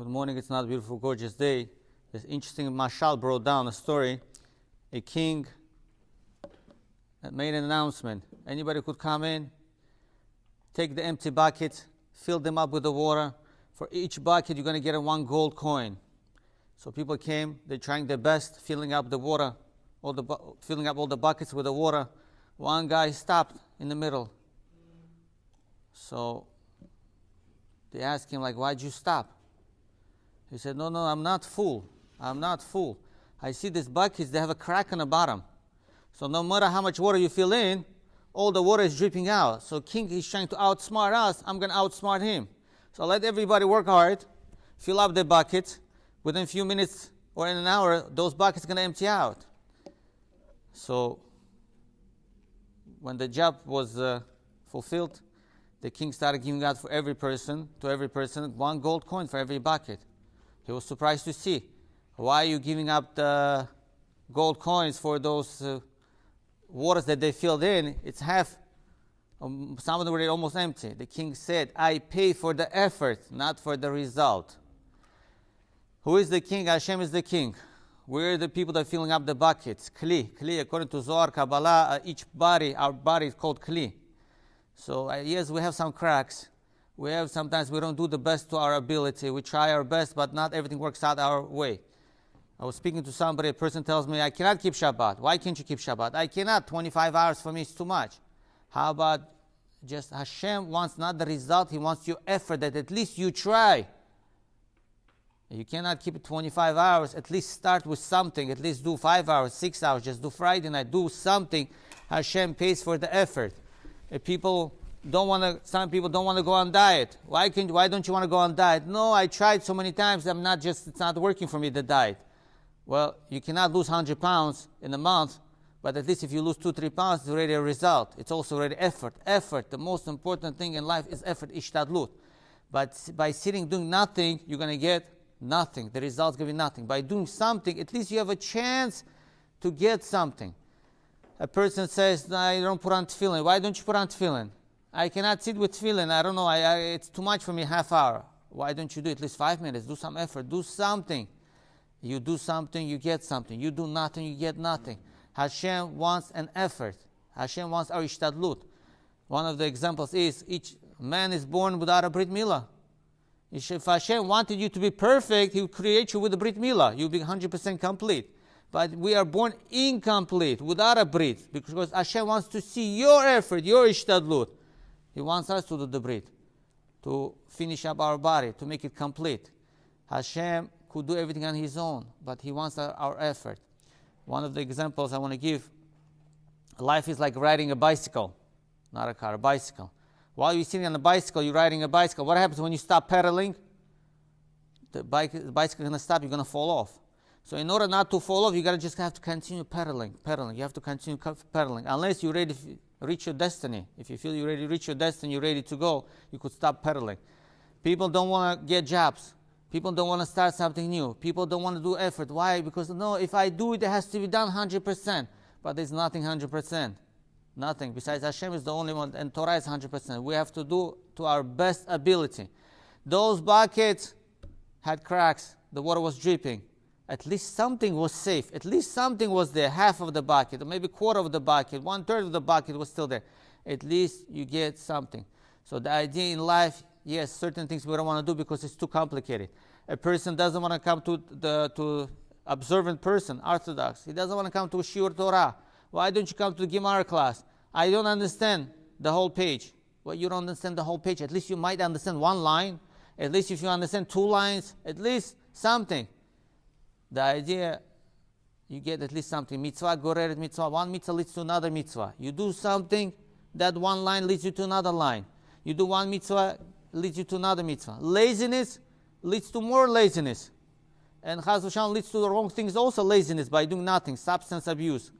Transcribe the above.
Good morning. It's not a beautiful, gorgeous day. This interesting mashal brought down a story. A king that made an announcement. Anybody could come in, take the empty buckets, fill them up with the water. For each bucket, you're going to get a 1 gold coin. So people came. They're trying their best, filling up the water, filling up all the buckets with the water. One guy stopped in the middle. So they asked him, why'd you stop? He said, no, I'm not full. I'm not full. I see these buckets, they have a crack on the bottom. So no matter how much water you fill in, all the water is dripping out. So king is trying to outsmart us. I'm going to outsmart him. So let everybody work hard, fill up the buckets. Within a few minutes or in an hour, those buckets are going to empty out. So when the job was fulfilled, the king started giving out to every person 1 gold coin for every bucket. He was surprised to see. Why are you giving up the gold coins for those waters that they filled in? It's half. Some of them were almost empty. The king said, I pay for the effort, not for the result. Who is the king? Hashem is the king. We're the people that are filling up the buckets. Kli, according to Zohar, Kabbalah, our body is called Kli. So yes, we have some cracks. Sometimes we don't do the best to our ability. We try our best, but not everything works out our way. I was speaking to somebody, a person tells me, I cannot keep Shabbat. Why can't you keep Shabbat? I cannot. 25 hours for me is too much. How about just Hashem wants not the result, He wants your effort, that at least you try. You cannot keep it 25 hours. At least start with something. At least do 5 hours, 6 hours. Just do Friday night. Do something. Hashem pays for the effort. Some people don't want to go on diet. Why don't you want to go on diet? No, I tried so many times. It's not working for me, the diet. Well, you cannot lose 100 pounds in a month, but at least if you lose 2-3 pounds, it's already a result. It's also already effort. Effort, the most important thing in life is effort, ishtadlut. But by sitting doing nothing, you're going to get nothing. The result's going to be nothing. By doing something, at least you have a chance to get something. A person says, no, I don't put on tefillin. Why don't you put on tefillin? I cannot sit with tefillin. I don't know. It's too much for me, half hour. Why don't you do at least 5 minutes? Do some effort. Do something. You do something, you get something. You do nothing, you get nothing. Hashem wants an effort. Hashem wants our ishtadlut. One of the examples is each man is born without a brit milah. If Hashem wanted you to be perfect, He would create you with a brit milah. You'll be 100% complete. But we are born incomplete, without a brit, because Hashem wants to see your effort, your ishtadlut. He wants us to do the brit, to finish up our body, to make it complete. Hashem could do everything on His own, but He wants our effort. One of the examples I want to give, life is like riding a bicycle, not a car, a bicycle. While you're sitting on a bicycle, you're riding a bicycle. What happens when you stop pedaling? The bicycle is going to stop, you're going to fall off. So in order not to fall off, you just have to continue pedaling. You have to continue pedaling. Unless you're ready to reach your destiny. If you feel you're ready to reach your destiny, you're ready to go, you could stop pedaling. People don't want to get jobs. People don't want to start something new. People don't want to do effort. Why? Because no, if I do it, it has to be done 100%. But there's nothing 100%. Nothing. Besides, Hashem is the only one, and Torah is 100%. We have to do to our best ability. Those buckets had cracks. The water was dripping. At least something was safe. At least something was there. Half of the bucket, or maybe quarter of the bucket, 1/3 of the bucket was still there. At least you get something. So the idea in life, yes, certain things we don't want to do because it's too complicated. A person doesn't want to come to observant person, Orthodox. He doesn't want to come to a Shiur Torah. Why don't you come to the Gemara class? I don't understand the whole page. Well, you don't understand the whole page. At least you might understand one line. At least if you understand 2 lines, at least something. The idea, you get at least something. Mitzvah goreret mitzvah. One mitzvah leads to another mitzvah. You do something, that one line leads you to another line. You do one mitzvah, leads you to another mitzvah. Laziness leads to more laziness. And Chas v'shalom leads to the wrong things also, laziness, by doing nothing. Substance abuse,